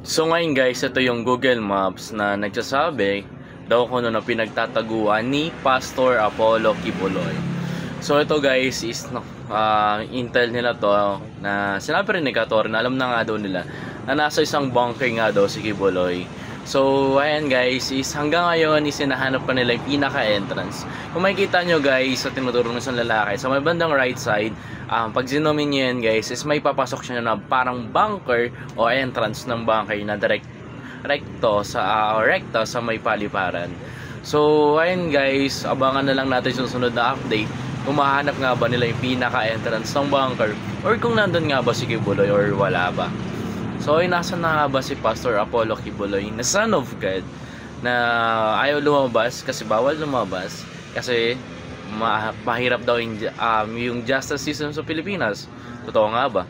So ngayon guys, ito yung Google Maps na nagsasabi daw kung ano na pinagtataguan ni Pastor Apollo Kibuloy. So ito guys is intel nila to na sinabi rin ni Kator na alam na nga daw nila na nasa isang bunker nga daw si Kibuloy. So ayan guys, is hanggang ngayon is hinahanap pa nila yung pinaka-entrance. Kung makikita nyo guys sa tinuturo ng isang lalaki sa may bandang right side, pag zoomin nyo yan guys, is may papasok siya na parang bunker o entrance ng bunker na recto sa may paliparan. So ayun guys, abangan na lang natin sa susunod na update kung mahanap nga ba nila yung pinaka-entrance ng bunker or kung nandun nga ba si Kibuloy or wala ba. So ay nasa na ba si Pastor Apollo Kibuloy na son of God na ayaw lumabas kasi bawal lumabas kasi mahirap daw yung justice system sa Pilipinas. Totoo nga ba?